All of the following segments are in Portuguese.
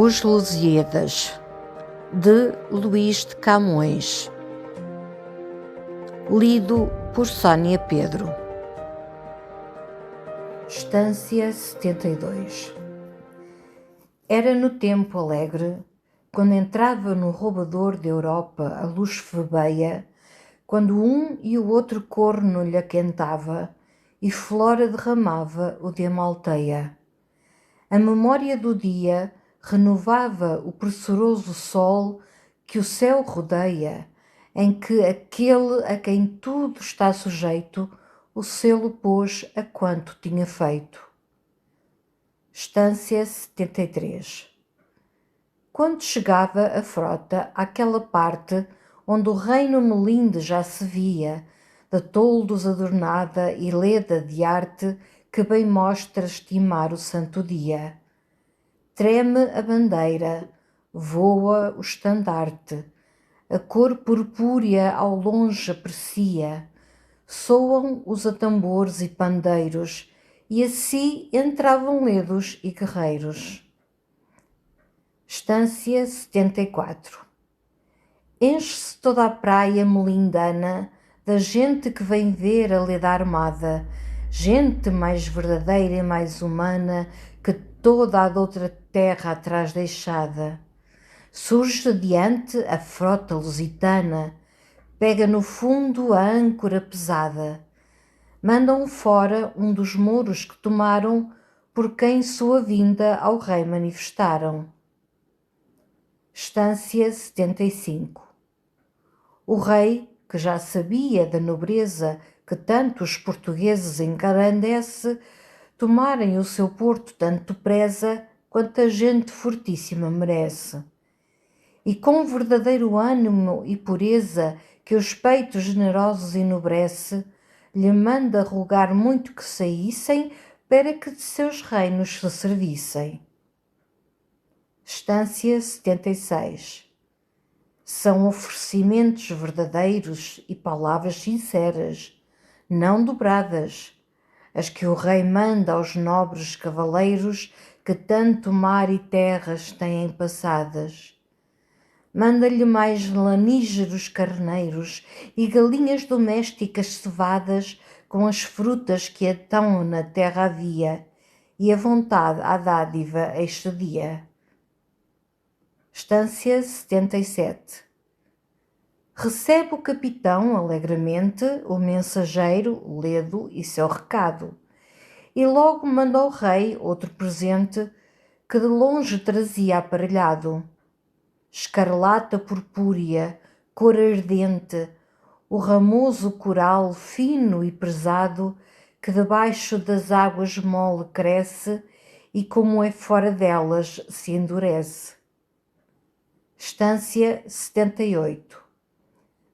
Os Lusíadas, de Luís de Camões, lido por Sónia Pedro. Estância 72. Era no tempo alegre, quando entrava no roubador da Europa a luz febeia, quando um e o outro corno lhe aquentava e flora derramava o de Amalteia. A memória do dia renovava o pressuroso sol que o céu rodeia, em que aquele a quem tudo está sujeito o selo pôs a quanto tinha feito. Estância 73. Quando chegava a frota àquela parte onde o reino melinde já se via, de toldos adornada e leda de arte que bem mostra estimar o santo dia. Treme a bandeira, voa o estandarte, a cor purpúrea ao longe aprecia, soam os atambores e pandeiros, e assim entravam ledos e guerreiros. Estância 74. Enche-se toda a praia melindana da gente que vem ver a leda armada, gente mais verdadeira e mais humana que toda a doutra terra atrás deixada. Surge adiante a frota lusitana, pega no fundo a âncora pesada. Mandam fora um dos mouros que tomaram, por quem sua vinda ao rei manifestaram. Estância 75. O rei, que já sabia da nobreza que tanto os portugueses engrandece, tomarem o seu porto tanto preza quanto a gente fortíssima merece. E com verdadeiro ânimo e pureza que os peitos generosos enobrece, lhe manda rogar muito que saíssem para que de seus reinos se servissem. Estância 76. São oferecimentos verdadeiros e palavras sinceras, não dobradas, as que o rei manda aos nobres cavaleiros que tanto mar e terras têm passadas. Manda-lhe mais lanígeros carneiros e galinhas domésticas cevadas com as frutas que então na terra havia, e a vontade à dádiva excedia. Estância 77. Recebe o capitão alegremente o mensageiro, ledo e seu recado, e logo manda ao rei outro presente que de longe trazia aparelhado. Escarlata purpúrea, cor ardente, o ramoso coral fino e pesado que debaixo das águas mole cresce e como é fora delas se endurece. Estância 78.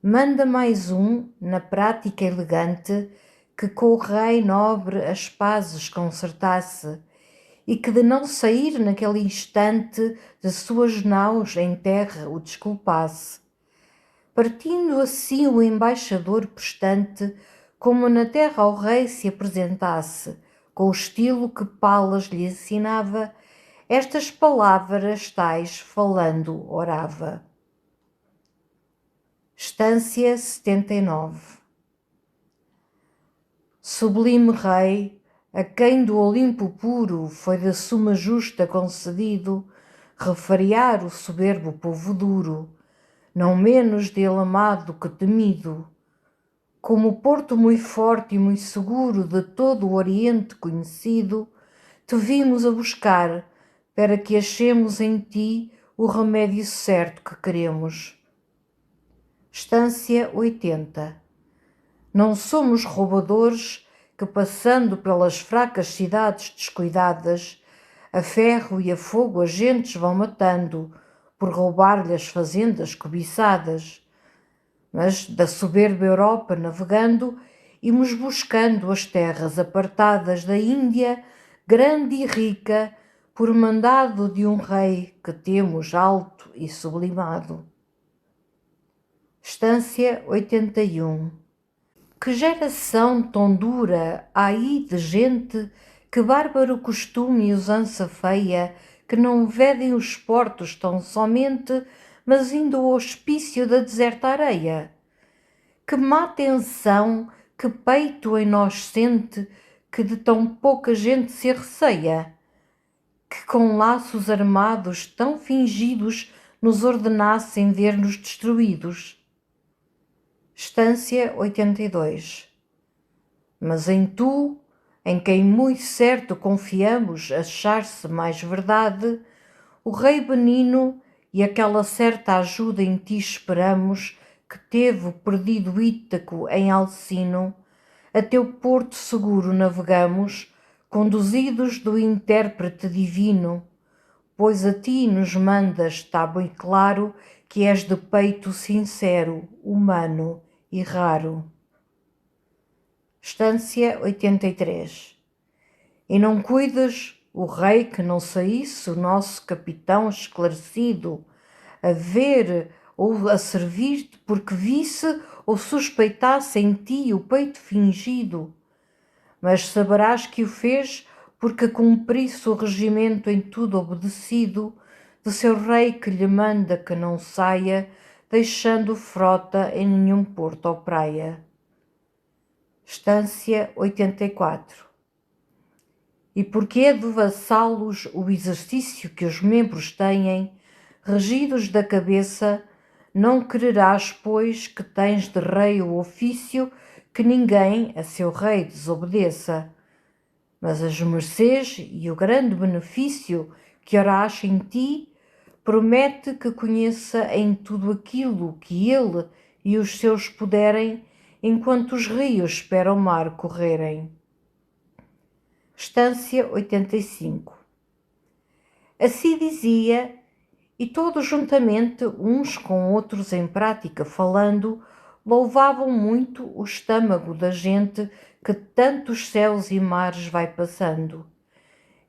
Manda mais um, na prática elegante, que com o rei nobre as pazes concertasse, e que de não sair naquele instante de suas naus em terra o desculpasse. Partindo assim o embaixador prestante, como na terra ao rei se apresentasse, com o estilo que Palas lhe ensinava, estas palavras tais falando orava. Estância 79. Sublime rei, a quem do Olimpo puro foi da suma justa concedido refariar o soberbo povo duro, não menos dele amado que temido. Como porto muito forte e muito seguro de todo o Oriente conhecido, te vimos a buscar, para que achemos em ti o remédio certo que queremos. Estância 80. Não somos roubadores que, passando pelas fracas cidades descuidadas, a ferro e a fogo as gentes vão matando, por roubar-lhe as fazendas cobiçadas. Mas da soberba Europa navegando, imos buscando as terras apartadas da Índia, grande e rica, por mandado de um rei que temos alto e sublimado. Estância 81. Que geração tão dura há aí de gente que bárbaro costume e usança feia que não vedem os portos tão somente, mas indo ao hospício da deserta areia. Que má tensão, que peito em nós sente, que de tão pouca gente se receia, que com laços armados tão fingidos nos ordenassem ver-nos destruídos. Estância 82. Mas em tu, em quem muito certo confiamos achar-se mais verdade, o Rei benino e aquela certa ajuda em ti esperamos, que teve o perdido Ítaco em Alcino, a teu porto seguro navegamos, conduzidos do intérprete divino, pois a ti nos mandas, está bem claro, que és de peito sincero, humano e raro. Estância 83. E não cuidas, o rei, que não saísse o nosso capitão esclarecido, a ver ou a servir-te, porque visse ou suspeitasse em ti o peito fingido, mas saberás que o fez porque cumprisse o regimento em tudo obedecido de seu rei, que lhe manda que não saia, deixando frota em nenhum porto ou praia. Estância 84. E porque é de vassalos o exercício que os membros têm, regidos da cabeça, não quererás, pois, que tens de rei o ofício, que ninguém a seu rei desobedeça. Mas as mercês e o grande benefício que ora acha em ti, promete que conheça em tudo aquilo que ele e os seus puderem, enquanto os rios esperam o mar correrem. Estância 85. Assim dizia, e todos juntamente, uns com outros em prática falando, louvavam muito o estômago da gente que tantos céus e mares vai passando.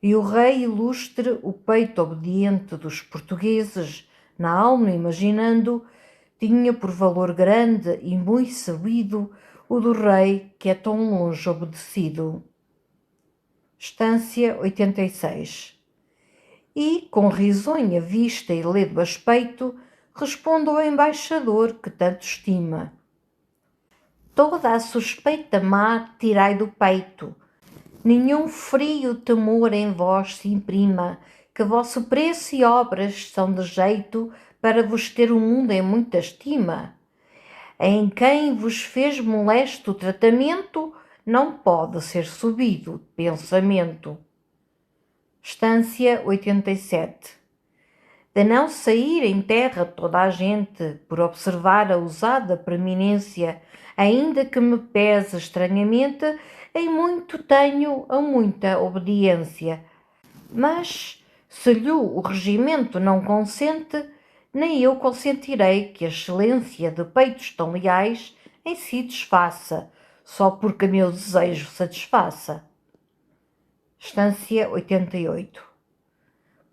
E o rei ilustre, o peito obediente dos portugueses, na alma imaginando, tinha por valor grande e muito sabido o do rei que é tão longe obedecido. Estância 86. E, com risonha vista e ledo aspecto, responde ao embaixador que tanto estima: toda a suspeita má tirai do peito, nenhum frio temor em vós se imprima, que vosso preço e obras são de jeito para vos ter o mundo em muita estima. Em quem vos fez molesto tratamento, não pode ser subido pensamento. Estância 87. De não sair em terra toda a gente, por observar a usada preeminência, ainda que me pese estranhamente, em muito tenho a muita obediência. Mas, se lhe o regimento não consente, nem eu consentirei que a excelência de peitos tão leais em si desfaça, só porque meu desejo satisfaça. Estância 88.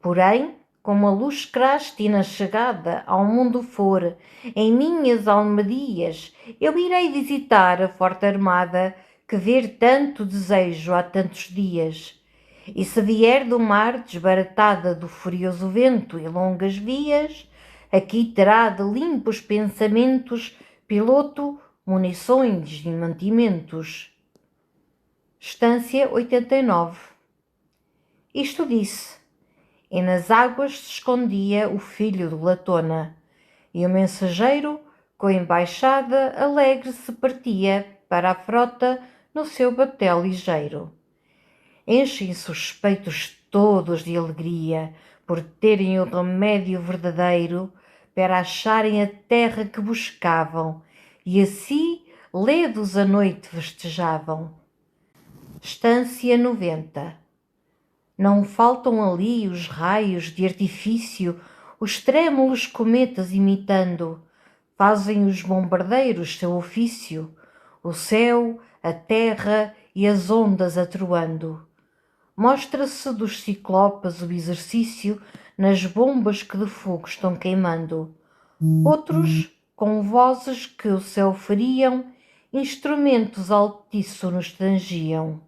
Porém, como a luz crástina chegada ao mundo for, em minhas almadias, eu irei visitar a forte armada que ver tanto desejo há tantos dias. E se vier do mar desbaratada do furioso vento e longas vias, aqui terá de limpos pensamentos piloto, munições e mantimentos. Estância 89. Isto disse, e nas águas se escondia o filho de Latona, e o mensageiro, com a embaixada, alegre se partia para a frota no seu batel ligeiro. Enchem-se os peitos todos de alegria por terem o remédio verdadeiro para acharem a terra que buscavam, e assim ledos a noite festejavam. Estância 90. Não faltam ali os raios de artifício, os trêmulos cometas imitando, fazem os bombardeiros seu ofício, o céu, a terra e as ondas atroando. Mostra-se dos ciclopes o exercício nas bombas que de fogo estão queimando. Outros, com vozes que o céu feriam, instrumentos altíssonos tangiam.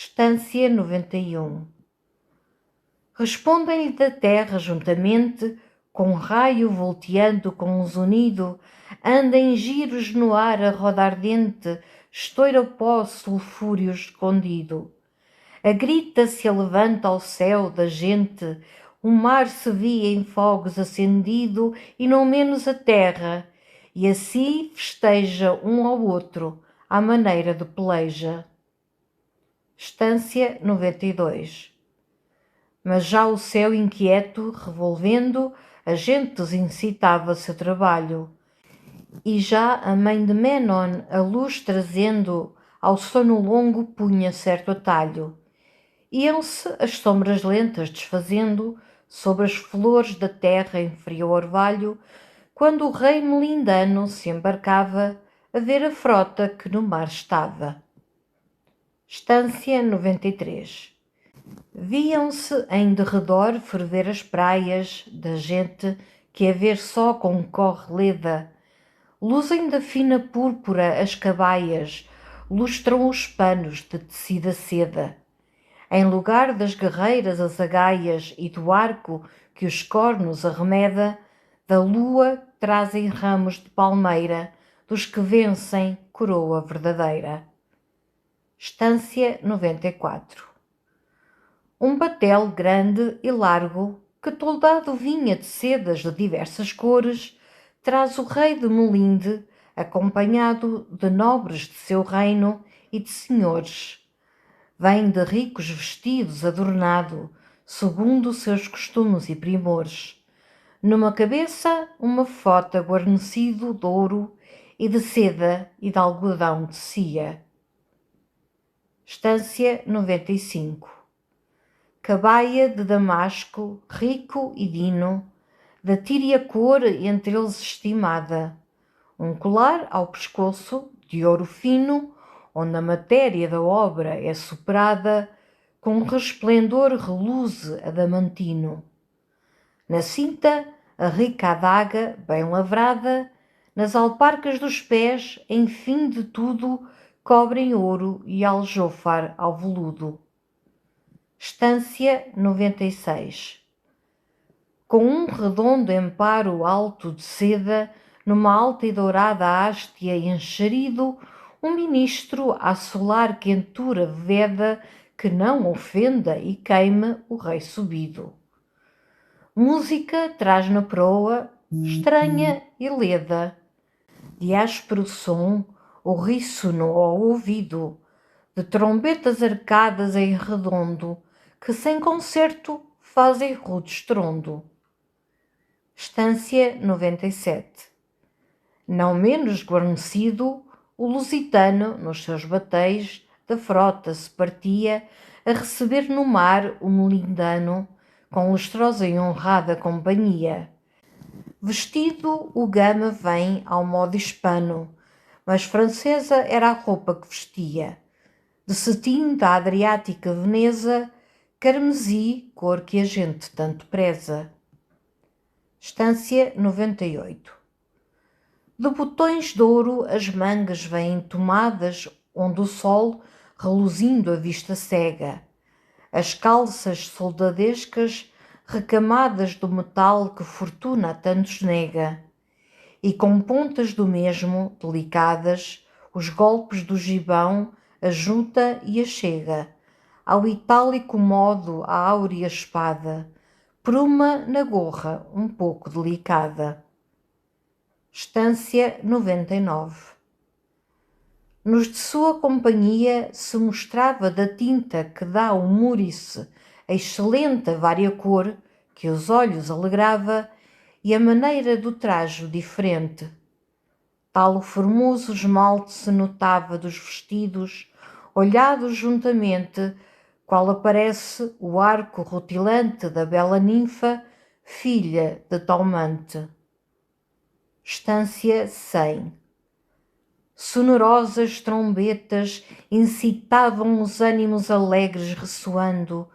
Estância 91. Respondem-lhe da terra juntamente, com raio volteando com os unido, anda em giros no ar a rodar dente, estoura pó sulfúreo escondido. A grita se levanta ao céu da gente, o mar se via em fogos acendido e não menos a terra, e assim festeja um ao outro, à maneira de peleja. Estância 92. Mas já o céu inquieto, revolvendo, a gente incitava-se a trabalho. E já a mãe de Menon, a luz trazendo, ao sono longo punha certo atalho. Iam-se as sombras lentas desfazendo sobre as flores da terra em frio orvalho, quando o rei melindano se embarcava a ver a frota que no mar estava. Estância 93. Viam-se em derredor ferver as praias da gente que a ver só concorre leda. Luzem da fina púrpura as cabaias, lustram os panos de tecida seda. Em lugar das guerreiras as agaias e do arco que os cornos arremeda, da lua trazem ramos de palmeira, dos que vencem coroa verdadeira. Estância 94. Um batel grande e largo, que toldado vinha de sedas de diversas cores, traz o rei de Melinde, acompanhado de nobres de seu reino e de senhores. Vem de ricos vestidos adornado, segundo seus costumes e primores. Numa cabeça uma fota guarnecido de ouro e de seda e de algodão de cia. Estância 95. Cabaia de damasco, rico e dino, da tíria cor entre eles estimada, um colar ao pescoço de ouro fino, onde a matéria da obra é superada, com um resplendor reluze adamantino. Na cinta, a rica adaga, bem lavrada, nas alparcas dos pés, em fim de tudo, cobrem ouro e aljofar ao veludo. Estância 96. Com um redondo emparo alto de seda, numa alta e dourada hástia encherido, um ministro a solar quentura veda que não ofenda e queime o rei subido. Música traz na proa, estranha e leda, de áspero som, o ríçono ao ouvido, de trombetas arcadas em redondo, que sem concerto fazem rude estrondo. Estância 97. Não menos guarnecido, o lusitano, nos seus batéis, da frota se partia a receber no mar o melindano, com lustrosa e honrada companhia. Vestido, o gama vem ao modo hispano, mas francesa era a roupa que vestia. De cetim da Adriática Veneza, carmesi, cor que a gente tanto preza. Estância 98. De botões de ouro as mangas vêm tomadas, onde o sol, reluzindo a vista cega. As calças soldadescas, recamadas do metal que fortuna a tantos nega. E com pontas do mesmo, delicadas, os golpes do gibão, a junta e a chega, ao itálico modo a áurea espada, pruma na gorra um pouco delicada. Estância 99. Nos de sua companhia se mostrava da tinta que dá ao múrice a excelente vária cor que os olhos alegrava e a maneira do trajo diferente. Tal o formoso esmalte se notava dos vestidos, olhados juntamente, qual aparece o arco rutilante da bela ninfa, filha de Talmante. Estância 100. Sonorosas trombetas incitavam os ânimos alegres ressoando.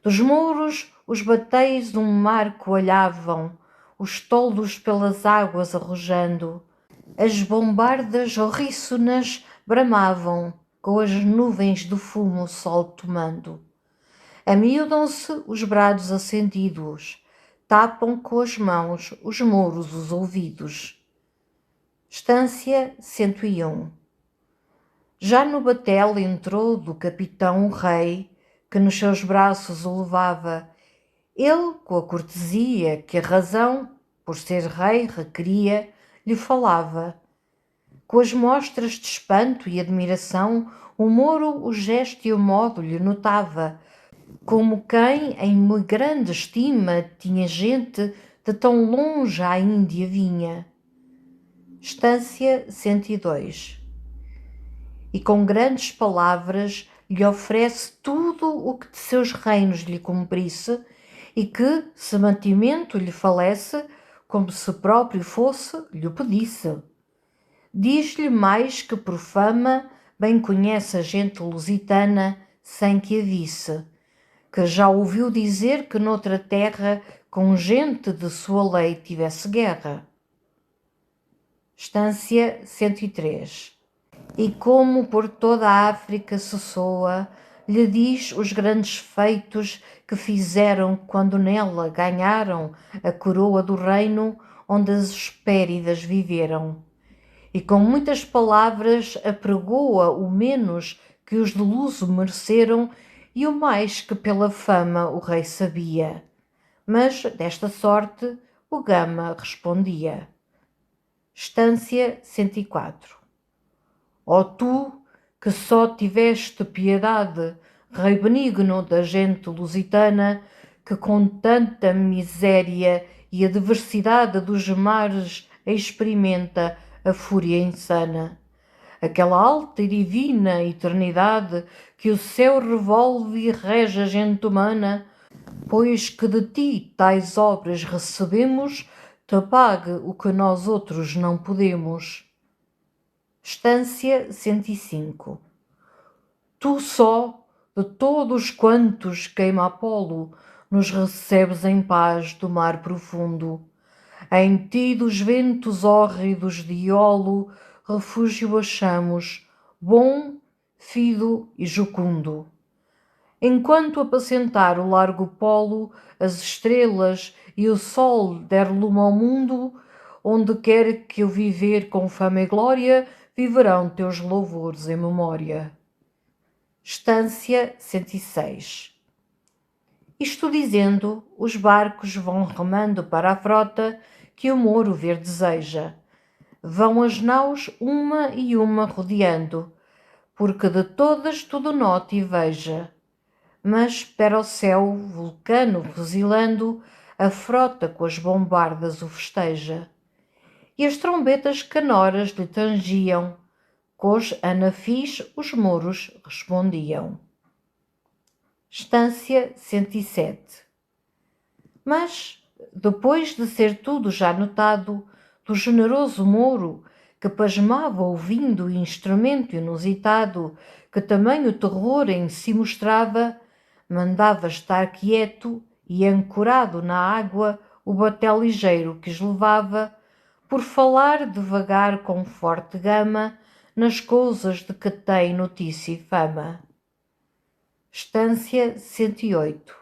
Dos mouros os bateis um mar coalhavam, os toldos pelas águas arrojando. As bombardas horríssonas bramavam, com as nuvens do fumo o sol tomando. Amiudam-se os brados acendidos, tapam com as mãos os mouros os ouvidos. Estância 101. Já no batel entrou do capitão o rei, que nos seus braços o levava. Ele, com a cortesia que a razão, por ser rei, requeria, lhe falava. Com as mostras de espanto e admiração, o mouro o gesto e o modo lhe notava, como quem em grande estima tinha gente de tão longe à Índia vinha. Estância 102. E com grandes palavras lhe oferece tudo o que de seus reinos lhe cumprisse, e que, se mantimento lhe falece, como se próprio fosse, lhe pedisse. Diz-lhe mais que por fama bem conhece a gente lusitana, sem que a visse, que já ouviu dizer que noutra terra com gente de sua lei tivesse guerra. Estância 103. E como por toda a África se soa, lhe diz os grandes feitos que fizeram quando nela ganharam a coroa do reino onde as Hespéridas viveram. E com muitas palavras apregoa o menos que os de Luso mereceram e o mais que pela fama o rei sabia. Mas, desta sorte, o Gama respondia. Estância 104. Ó tu, que só tiveste piedade, rei benigno da gente lusitana, que com tanta miséria e adversidade dos mares experimenta a fúria insana. Aquela alta e divina eternidade que o céu revolve e rege a gente humana, pois que de ti tais obras recebemos, te pague o que nós outros não podemos. Estância 105. Tu só, de todos quantos queima Apolo, nos recebes em paz do mar profundo. Em ti dos ventos hórridos de Iolo refúgio achamos, bom, fido e jucundo. Enquanto apacentar o largo polo, as estrelas e o sol der lume ao mundo, onde quer que eu viver com fama e glória, viverão teus louvores em memória. Estância 106. Isto dizendo, os barcos vão remando para a frota que o mouro ver deseja. Vão as naus uma e uma rodeando, porque de todas tudo note e veja. Mas para o céu, vulcano fuzilando, a frota com as bombardas o festeja. E as trombetas canoras lhe tangiam, cos anafis os mouros respondiam. Estância 107. Mas, depois de ser tudo já notado, do generoso mouro, que pasmava ouvindo o instrumento inusitado, que tamanho terror em si mostrava, mandava estar quieto e ancorado na água o batel ligeiro que os levava, por falar devagar com forte gama nas coisas de que tem notícia e fama. Estância 108.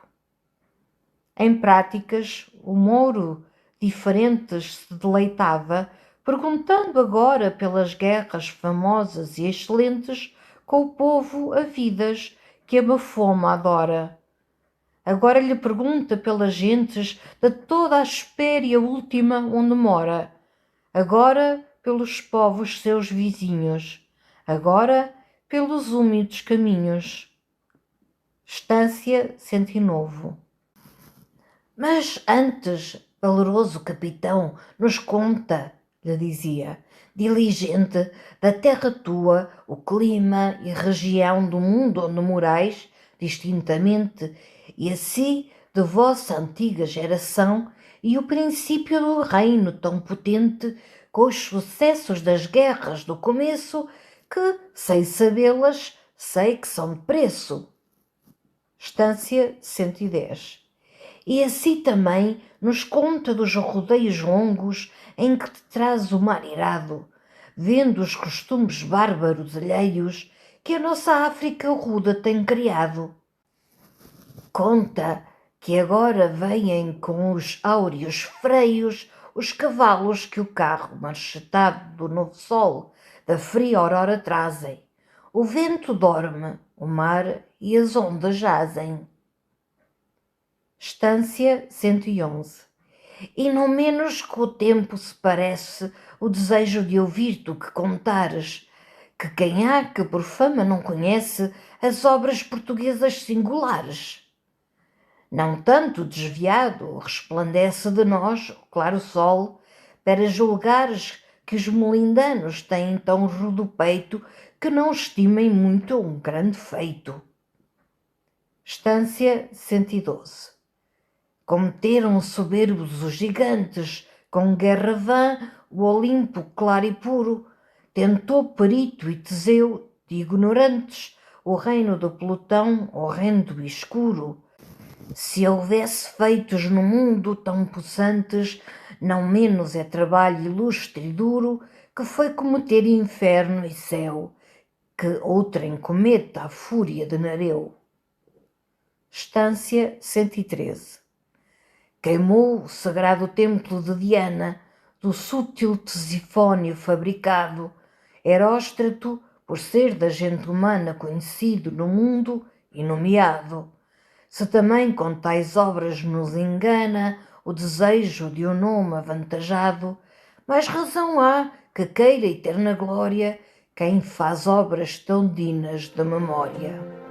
Em práticas, o mouro diferentes se deleitava, perguntando agora pelas guerras famosas e excelentes com o povo a vidas que a Bafoma adora. Agora lhe pergunta pelas gentes de toda a Hespéria última onde mora, agora pelos povos seus vizinhos, agora pelos úmidos caminhos. Estância 109. Mas antes, valeroso capitão, nos conta, lhe dizia, diligente, da terra tua, o clima e região do mundo onde morais, distintamente, e assim de vossa antiga geração, e o princípio do reino tão potente, com os sucessos das guerras do começo, que, sem sabê-las, sei que são de preço. Estância 110. E assim também nos conta dos rodeios longos em que te traz o mar irado, vendo os costumes bárbaros alheios que a nossa África ruda tem criado. Conta que agora vêm com os áureos freios os cavalos que o carro marchetado do novo sol da fria aurora trazem. O vento dorme, o mar e as ondas jazem. Estância 111. E não menos que o tempo se parece o desejo de ouvir-te que contares, que quem há que por fama não conhece as obras portuguesas singulares. Não tanto desviado resplandece de nós o claro sol, para julgares que os melindanos têm tão rudo peito que não estimem muito um grande feito. Estância 112. Cometeram soberbos os gigantes, com guerra vã o Olimpo claro e puro, tentou Perito e Teseu, de ignorantes, o reino do pelotão horrendo e escuro. Se houvesse feitos no mundo tão possantes, não menos é trabalho ilustre e duro que foi cometer inferno e céu, que outrem cometa a fúria de Nereu. Estância 113. Queimou o sagrado templo de Diana, do sútil tesifónio fabricado, Heróstrato, por ser da gente humana conhecido no mundo e nomeado. Se também com tais obras nos engana o desejo de um nome avantajado, mais razão há que queira eterna glória quem faz obras tão dignas de memória.